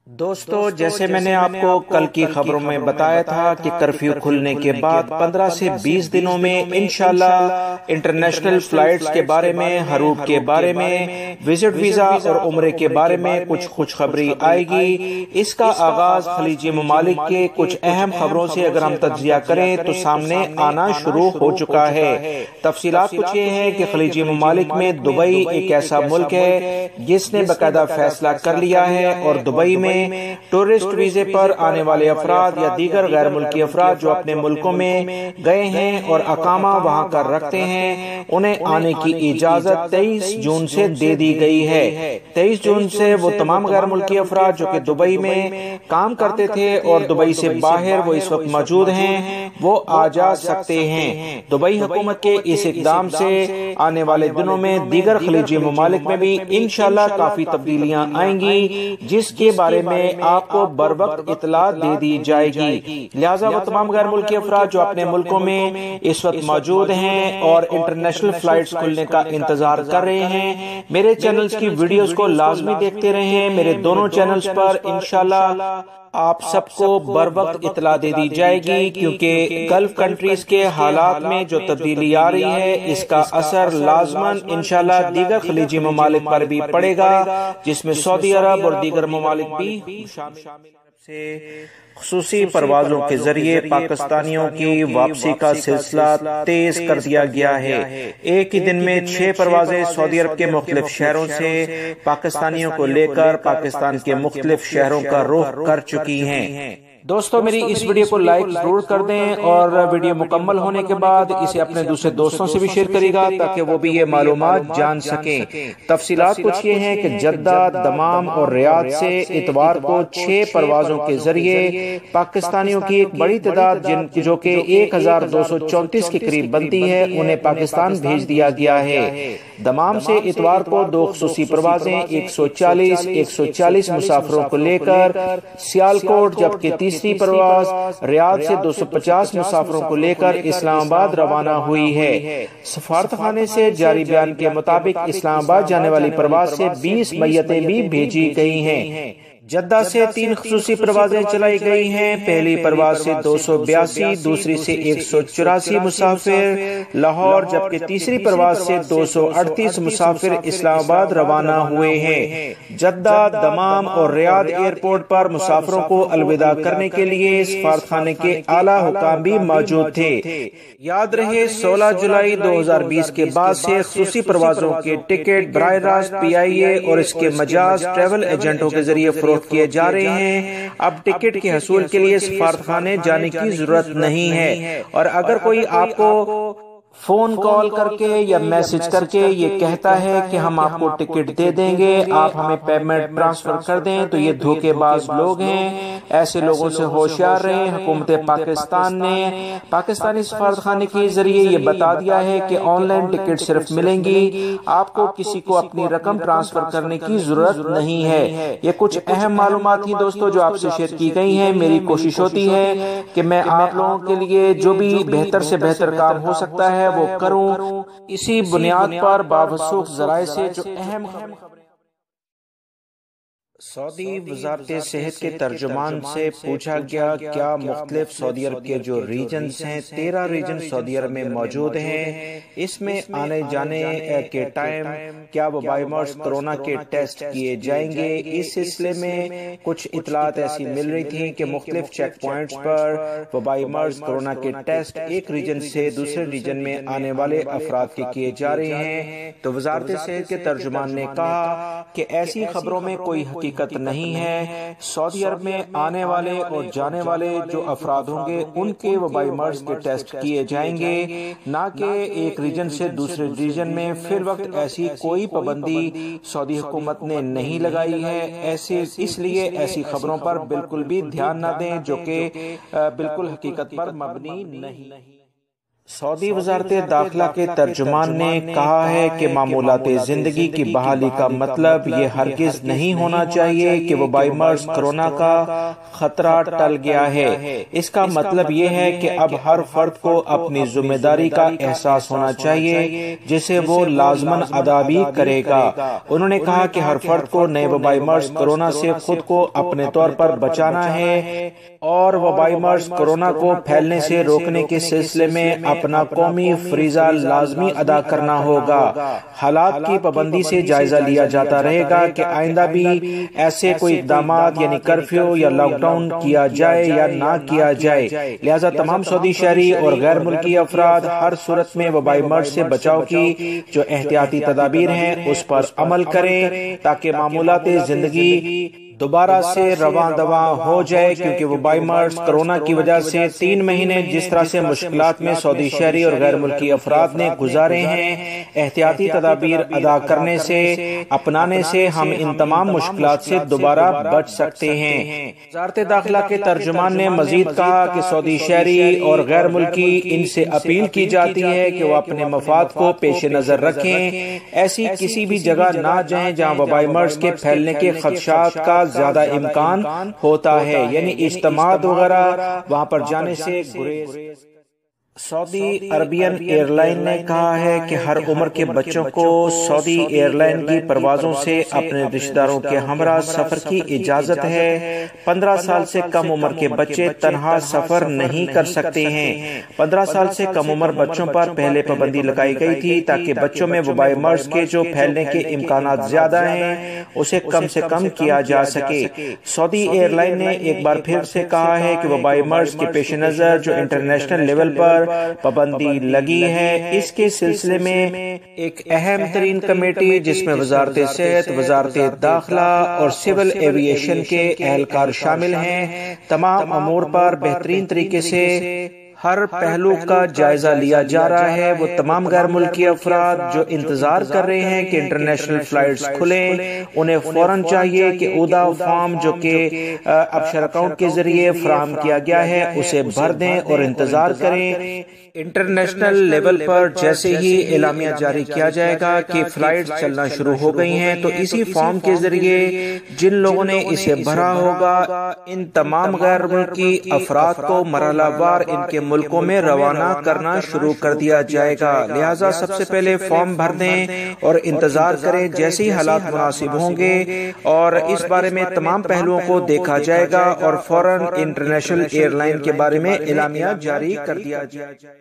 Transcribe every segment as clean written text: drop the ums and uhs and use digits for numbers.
دوستو، جیسے میں نے آپ کو کل کی خبروں میں بتایا تھا کہ کرفیو کھلنے کے بعد 15 سے 20 دنوں میں انشاءاللہ انٹرنیشنل فلائٹس کے بارے میں، حروب کے بارے میں، وزٹ ویزا اور عمرے کے بارے میں کچھ خوشخبری آئے گی۔ اس کا آغاز خلیجی ممالک کے کچھ اہم خبروں سے اگر ہم تجزیہ کریں تو سامنے آنا شروع ہو چکا ہے۔ تفصیلات کچھ یہ ہیں کہ خلیجی ممالک میں دبئی ایک ایسا ملک ہے جس نے باقاعدہ فیصلہ کر لیا ہے اور دبئی میں ٹورسٹ ویزے پر آنے والے افراد یا دیگر غیر ملکی افراد جو اپنے ملکوں میں گئے ہیں اور اقامہ وہاں کر رکھتے ہیں، انہیں آنے کی اجازت 23 جون سے دے دی گئی ہے۔ 23 جون سے وہ تمام غیر ملکی افراد جو کہ دبئی میں کام کرتے تھے اور دبئی سے باہر وہ اس وقت موجود ہیں، وہ آ جا سکتے ہیں۔ دبئی حکومت کے اس اقدام سے آنے والے دنوں میں دیگر خلیجی ممالک میں بھی انشاءاللہ کافی تبدیلیاں آئیں گی، جس کے بارے میں آپ کو بر وقت اطلاع دے دی جائے گی۔ لہٰذا وہ تمام غیر ملکی افراد جو اپنے ملکوں میں اس وقت موجود ہیں اور انٹرنیشنل فلائٹس کھلنے کا انتظار کر رہے ہیں، میرے چینلز کی ویڈیوز کو لازمی دیکھتے رہیں۔ میرے دونوں چینلز پر انشاءاللہ آپ سب کو بر وقت اطلاع دے دی جائے گی، کیونکہ گلف کنٹریز کے حالات میں جو تبدیلی آ رہی ہے اس کا اثر لازماً انشاءاللہ دیگر خلیجی ممالک پر بھی پڑے گا، جس میں سعودی عرب اور دیگر ممالک بھی شامل سے خصوصی پروازوں کے ذریعے پاکستانیوں کی واپسی کا سلسلہ تیز کر دیا گیا ہے۔ ایک ہی دن میں 6 پروازیں سعودی عرب کے مختلف شہروں سے پاکستانیوں کو لے کر پاکستان کے مختلف شہروں کا رخ کر چکی ہیں۔ دوستو، میری اس ویڈیو کو لائک ضرور کر دیں اور ویڈیو مکمل ہونے کے بعد اسے اپنے دوسرے دوستوں سے بھی شیئر کرے گا تاکہ وہ بھی یہ معلومات جان سکیں۔ تفصیلات کچھ یہ ہیں کہ جدہ، دمام اور ریاض سے اتوار کو 6 پروازوں کے ذریعے پاکستانیوں کی ایک بڑی تعداد جو کہ 1234 کے قریب بنتی ہے، انہیں پاکستان بھیج دیا گیا ہے۔ دمام سے اتوار کو 2 خصوصی پروازیں 140 مسافروں کو لے کر سیالکوٹ، جبکہ تیسری پرواز ریاض سے 250 مسافروں کو لے کر اسلام آباد روانہ ہوئی ہے۔ سفارتخانے سے جاری بیان کے مطابق اسلام آباد جانے والی پرواز سے 20 میتیں بھی بھیجی گئی ہیں۔ جدہ سے 3 خصوصی پروازیں چلائی گئی ہیں۔ پہلی پرواز سے 282، دوسری سے 184 مسافر لاہور، جبکہ تیسری پرواز سے 238 مسافر اسلام آباد روانہ ہوئے ہیں۔ جدہ، دمام اور ریاض ایئرپورٹ پر مسافروں کو الوداع کرنے کے لیے سفارتخانے کے اعلیٰ حکام بھی موجود تھے۔ یاد رہے 16 جولائی 2020 کے بعد سے خصوصی پروازوں کے ٹکٹ براہ راست PIA اور اس کے مجاز ٹریول ایجنٹوں کے ذریعے فروخت کیے جا رہے ہیں۔ اب ٹکٹ کے حصول کے لیے سفارتخانے جانے کی ضرورت نہیں ہے، اور اگر کوئی آپ کو فون کال کر کے یا میسج کر کے یہ کہتا ہے کہ ہم آپ کو ٹکٹ دے دیں گے، آپ ہمیں پیمنٹ ٹرانسفر کر دیں، تو یہ دھوکے باز لوگ ہیں۔ ایسے لوگوں سے ہوشیار رہیں۔ حکومت پاکستان نے پاکستانی سفارتخانے کے ذریعے یہ بتا دیا ہے کہ آن لائن ٹکٹ صرف ملیں گی، آپ کو کسی کو اپنی رقم ٹرانسفر کرنے کی ضرورت نہیں ہے۔ یہ کچھ اہم معلومات تھیں دوستو جو آپ سے شیئر کی گئی ہیں۔ میری کوشش ہوتی ہے کہ میں آپ لوگوں کے لیے جو بھی بہتر سے بہتر کام ہو سکتا ہے وہ کروں، اسی بنیاد پر باوثوق ذرائع سے جو اہم سعودی وزارت صحت کے ترجمان سے پوچھا گیا کیا مختلف سعودی عرب کے جو ریجنز ہیں، 13 ریجن سعودی عرب میں موجود ہیں، اس میں آنے جانے کے ٹائم کیا وبائی مرض کرونا کے ٹیسٹ کیے جائیں گے؟ اس سلسلے میں کچھ اطلاعات ایسی مل رہی تھیں کہ مختلف چیک پوائنٹس پر وبائی مرض کرونا کے ٹیسٹ ایک ریجن سے دوسرے ریجن میں آنے والے افراد کے کیے جا رہے ہیں۔ تو وزارت صحت کے ترجمان نے کہا کہ ایسی خبروں میں کوئی حقیقت نہیں ہے۔ سعودی عرب میں آنے والے اور جانے والے جو افراد ہوں گے ان کے وبائی مرض کے ٹیسٹ کیے جائیں گے، نہ کہ ایک ریجن سے دوسرے ریجن میں۔ فی الوقت ایسی کوئی پابندی سعودی حکومت نے نہیں لگائی ہے، اس لیے ایسی خبروں پر بالکل بھی دھیان نہ دیں جو کہ بالکل حقیقت پر مبنی نہیں۔ سعودی وزارت داخلہ کے ترجمان نے کہا ہے کہ معمولات زندگی کی بحالی کا مطلب یہ ہرگز نہیں ہونا چاہیے کہ وبائی مرض کرونا کا خطرہ ٹل گیا ہے۔ اس کا مطلب یہ ہے کہ اب ہر فرد کو اپنی ذمہ داری کا احساس ہونا چاہیے جسے وہ لازماً ادا بھی کرے گا۔ انہوں نے کہا کہ ہر فرد کو نئے وبائی مرض کرونا سے خود کو اپنے طور پر بچانا ہے اور وبائی مرض کرونا کو پھیلنے سے روکنے کے سلسلے میں اپنا قومی فریضہ لازمی ادا کرنا ہوگا۔ حالات کی پابندی سے جائزہ لیا جاتا رہے گا کہ آئندہ بھی ایسے کوئی اقدامات یعنی کرفیو یا لاک ڈاؤن کیا جائے یا نہ کیا جائے، لہذا تمام سعودی شہری اور غیر ملکی افراد ہر صورت میں وبائی مرض سے بچاؤ کی جو احتیاطی تدابیر ہیں اس پر عمل کریں تاکہ معمولات زندگی دوبارہ سے رواں دواں ہو جائے، کیونکہ وبائی مرض کرونا کی وجہ سے 3 مہینے جس طرح سے مشکلات میں سعودی شہری اور غیر ملکی افراد نے گزارے ہیں، احتیاطی تدابیر ادا کرنے سے اپنانے سے ہم ان تمام مشکلات سے دوبارہ بچ سکتے ہیں۔ وزارت داخلہ کے ترجمان نے مزید کہا کہ سعودی شہری اور غیر ملکی ان سے اپیل کی جاتی ہے کہ وہ اپنے مفاد کو پیش نظر رکھیں، ایسی کسی بھی جگہ نہ جائیں جہاں وبائی مرض کے پھیلنے کے خدشات کا زیادہ امکان ہوتا ہے، یعنی اجتماعات وغیرہ وہاں پر جانے سے گریز۔ سعودی عربین ایئر لائن نے کہا ہے کہ ہر عمر کے بچوں کو سعودی ایئر لائن کی پروازوں سے اپنے رشتہ داروں کے ہمراہ سفر کی اجازت ہے۔ 15 سال سے کم عمر کے بچے تنہا سفر نہیں کر سکتے ہیں۔ 15 سال سے کم عمر بچوں پر پہلے پابندی لگائی گئی تھی تاکہ بچوں میں وبائی مرض کے جو پھیلنے کے امکانات زیادہ ہیں اسے کم سے کم کیا جا سکے۔ سعودی ایئر لائن نے ایک بار پھر سے کہا ہے کہ وبائی مرض کے پیش نظر جو انٹرنیشنل لیول پر پابندی لگی ہے، اس کے سلسلے میں ایک اہم ترین کمیٹی جس میں وزارت صحت، وزارت داخلہ اور سول ایوییشن کے اہلکار شامل ہیں، تمام امور پر بہترین طریقے سے ہر پہلو کا جائزہ لیا جا رہا ہے۔ وہ تمام غیر ملکی افراد جو انتظار کر رہے ہیں کہ انٹرنیشنل فلائٹس کھلیں، انہیں فوراً چاہیے کہ اودا فارم جو کہ ابشر اکاؤنٹ کے ذریعے فراہم کیا گیا ہے اسے بھر دیں اور انتظار کریں۔ انٹرنیشنل لیول پر جیسے ہی اعلامیہ جاری کیا جائے گا کہ فلائٹس چلنا شروع ہو گئی ہیں تو اسی فارم کے ذریعے جن لوگوں نے اسے بھرا ہوگا ان تمام غیر ملکی افراد کو مرحلہ وار ان کے ملکوں میں روانہ کرنا شروع کر دیا جائے گا۔ لہٰذا سب سے پہلے فارم بھر دیں اور انتظار کریں، جیسے ہی حالات مناسب ہوں گے اور اس بارے میں تمام پہلوؤں کو دیکھا جائے گا اور فوراً انٹرنیشنل ایئر لائن کے بارے میں اعلامیہ جاری کر دیا جائے گا۔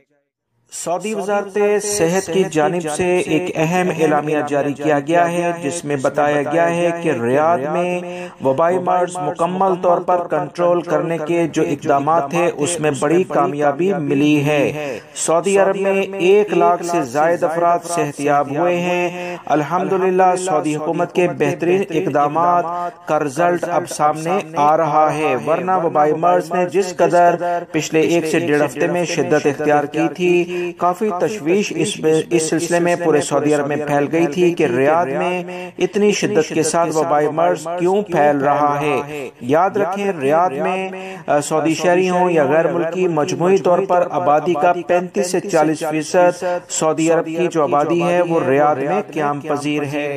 سعودی وزارت صحت کی جانب سے ایک اہم اعلامیہ جاری کیا گیا ہے جس میں بتایا گیا ہے کہ ریاض میں وبائی مرض مکمل طور پر کنٹرول کرنے کے جو اقدامات تھے اس میں بڑی کامیابی ملی ہے۔ سعودی عرب میں 1 لاکھ سے زائد افراد صحت یاب ہوئے ہیں۔ الحمدللہ سعودی حکومت کے بہترین اقدامات کا رزلٹ اب سامنے آ رہا ہے، ورنہ وبائی مرض نے جس قدر پچھلے 1 سے 1.5 ہفتے میں شدت اختیار کی تھی، کافی تشویش اس سلسلے میں پورے سعودی عرب میں پھیل گئی تھی کہ ریاض میں اتنی شدت کے ساتھ وبائی مرض کیوں پھیل رہا ہے۔ یاد رکھیں ریاض میں سعودی شہری ہوں یا غیر ملکی مجموعی طور پر آبادی کا 35 سے 40% سعودی عرب کی جو آبادی ہے وہ ریاض میں قیام پذیر ہے۔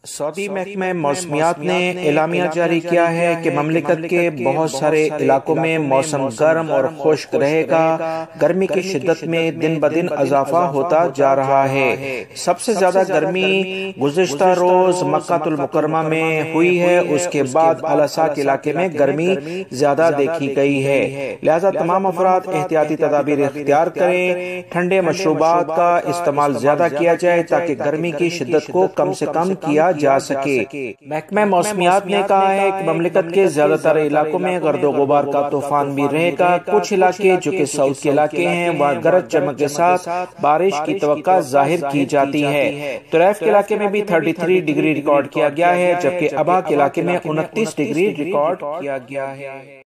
سعودی محکمہ موسمیات نے اعلامیہ جاری کیا ہے کہ مملکت کے بہت سارے علاقوں میں موسم گرم اور خشک رہے گا۔ گرمی کی شدت میں دن بدن اضافہ ہوتا جا رہا ہے۔ سب سے زیادہ گرمی گزشتہ روز مکہ المکرمہ میں ہوئی ہے، اس کے بعد الاساک علاقے میں گرمی زیادہ دیکھی گئی ہے۔ لہذا تمام افراد احتیاطی تدابیر اختیار کریں، ٹھنڈے مشروبات کا استعمال زیادہ کیا جائے تاکہ گرمی کی شدت کو کم سے کم کیا جا سکے۔ محکمہ موسمیات نے کہا ہے کہ مملکت کے زیادہ تر علاقوں میں گرد و غبار کا طوفان بھی رہے گا۔ کچھ علاقے جو کہ ساؤتھ کے علاقے ہیں وہاں گرج چمک کے ساتھ بارش کی توقع ظاہر کی جاتی ہے۔ طریف کے علاقے میں بھی 33 ڈگری ریکارڈ کیا گیا ہے، جبکہ ابہا کے علاقے میں 29 ڈگری ریکارڈ کیا گیا ہے۔